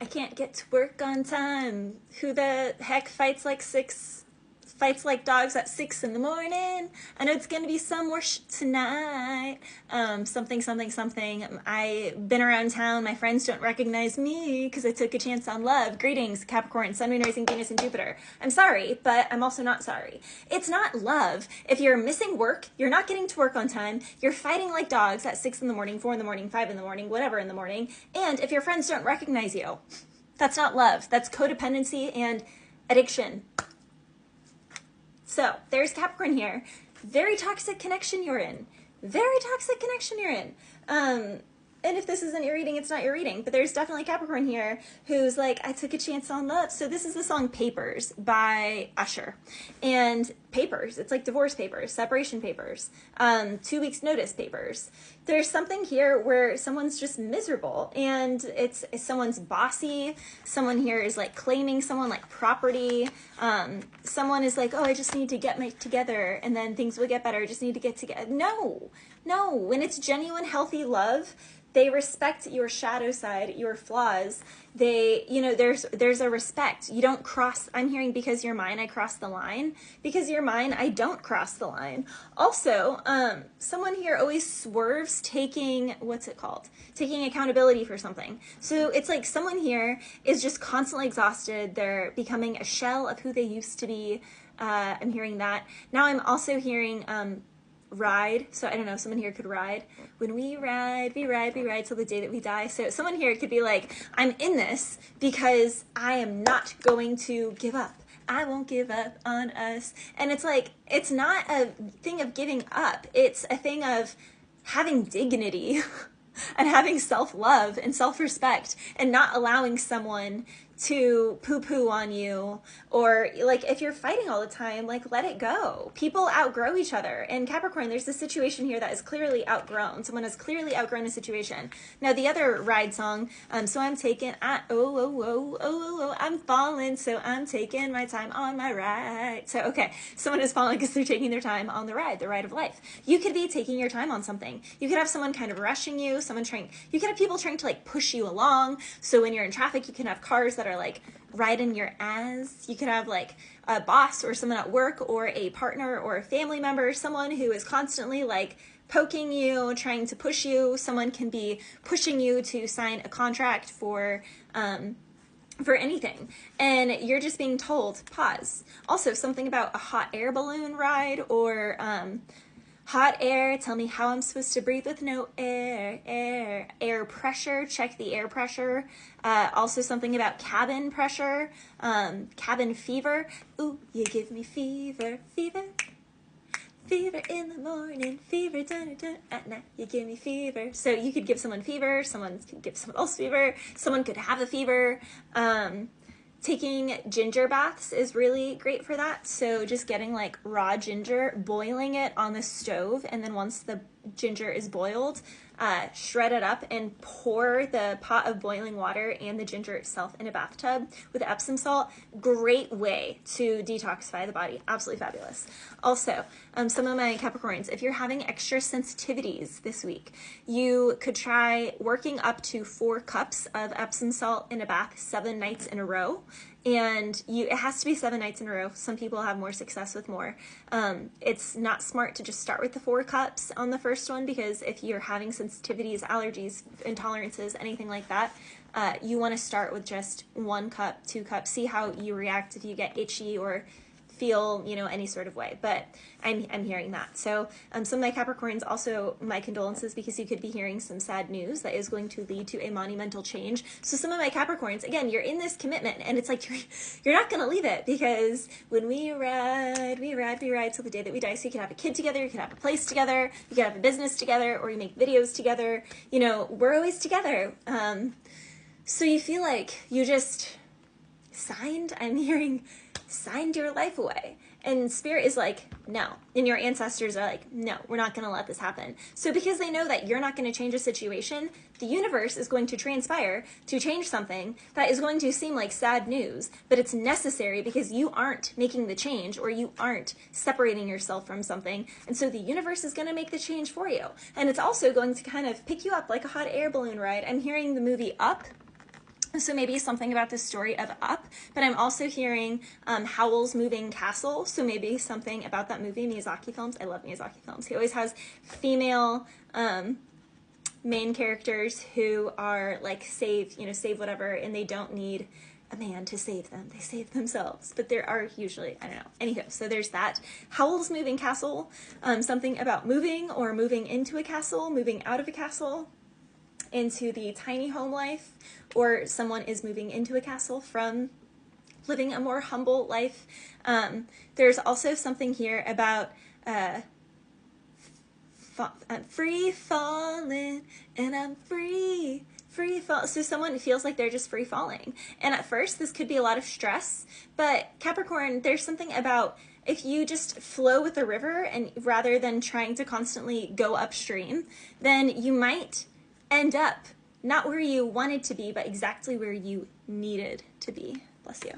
I can't get to work on time. Who the heck fights like dogs at 6 in the morning? I know it's gonna be some worse tonight. Something, something, something. I've been around town. My friends don't recognize me because I took a chance on love. Greetings, Capricorn, Sun, Moon, Rising, Venus, and Jupiter. I'm sorry, but I'm also not sorry. It's not love. If you're missing work, you're not getting to work on time, you're fighting like dogs at 6 in the morning, 4 in the morning, 5 in the morning, whatever in the morning, and if your friends don't recognize you, that's not love. That's codependency and addiction. So there's Capricorn here. Very toxic connection you're in. Very toxic connection you're in. And if this isn't your reading, it's not your reading. But there's definitely Capricorn here who's like, I took a chance on love. So this is the song Papers by Usher. And papers, it's like divorce papers, separation papers, 2 weeks notice papers. There's something here where someone's just miserable and it's someone's bossy. Someone here is like claiming someone like property. Someone is like, oh, I just need to get my together and then things will get better. I just need to get together. No, when it's genuine, healthy love, they respect your shadow side, your flaws. They, there's a respect. You don't cross, I'm hearing because you're mine, I cross the line. Because you're mine, I don't cross the line. Also, someone here always swerves taking, taking accountability for something. So it's like someone here is just constantly exhausted. They're becoming a shell of who they used to be. I'm hearing that. Now I'm also hearing, ride. So I don't know, someone here could ride. When we ride till the day that we die. So someone here could be like, I'm in this because I am not going to give up. I won't give up on us. And it's like, it's not a thing of giving up. It's a thing of having dignity and having self-love and self-respect and not allowing someone to poo-poo on you, or like if you're fighting all the time, like let it go. People outgrow each other. And Capricorn, there's this situation here that is clearly outgrown. Someone has clearly outgrown a situation. Now the other ride song, so I'm taking, I'm falling, so I'm taking my time on my ride. So okay, someone is falling because they're taking their time on the ride of life. You could be taking your time on something. You could have someone kind of rushing you, you could have people trying to like push you along. So when you're in traffic, you can have cars that are like right in your ass. You could have like a boss or someone at work or a partner or a family member, someone who is constantly like poking you, trying to push you. Someone can be pushing you to sign a contract for anything, and you're just being told pause. Also something about a hot air balloon ride or hot air, tell me how I'm supposed to breathe with no air pressure, check the air pressure. Also something about cabin pressure, cabin fever. Ooh, you give me fever in the morning, fever at night, you give me fever. So you could give someone fever, someone could give someone else fever, someone could have a fever. Taking ginger baths is really great for that. So just getting like raw ginger, boiling it on the stove, and then once the ginger is boiled, shred it up and pour the pot of boiling water and the ginger itself in a bathtub with Epsom salt. Great way to detoxify the body. Absolutely fabulous. Also, some of my Capricorns, if you're having extra sensitivities this week, you could try working up to 4 cups of Epsom salt in a bath 7 nights in a row. And it has to be 7 nights in a row. Some people have more success with more. It's not smart to just start with the 4 cups on the first one, because if you're having sensitivities, allergies, intolerances, anything like that, you want to start with just 1 cup, 2 cups. See how you react if you get itchy or feel, any sort of way. But I'm hearing that. So some of my Capricorns, also my condolences, because you could be hearing some sad news that is going to lead to a monumental change. So some of my Capricorns, again, you're in this commitment, and it's like you're not going to leave it, because when we ride till the day that we die. So you can have a kid together, you can have a place together, you can have a business together, or you make videos together. We're always together. So you feel like you just I'm hearing signed your life away. And Spirit is like, no. And your ancestors are like, no, we're not going to let this happen. So because they know that you're not going to change a situation, the universe is going to transpire to change something that is going to seem like sad news, but it's necessary because you aren't making the change, or you aren't separating yourself from something. And so the universe is going to make the change for you. And it's also going to kind of pick you up like a hot air balloon ride. I'm hearing the movie Up. So maybe something about the story of Up, but I'm also hearing Howl's Moving Castle. So maybe something about that movie, Miyazaki films. I love Miyazaki films. He always has female main characters who are like save whatever, and they don't need a man to save them. They save themselves. But there are usually, I don't know. Anywho, so there's that. Howl's Moving Castle, something about moving or moving into a castle, moving out of a castle into the tiny home life, or someone is moving into a castle from living a more humble life. There's also something here about free falling, and I'm free fall. So someone feels like they're just free falling. And at first, this could be a lot of stress, but Capricorn, there's something about if you just flow with the river and rather than trying to constantly go upstream, then you might end up not where you wanted to be, but exactly where you needed to be. Bless you.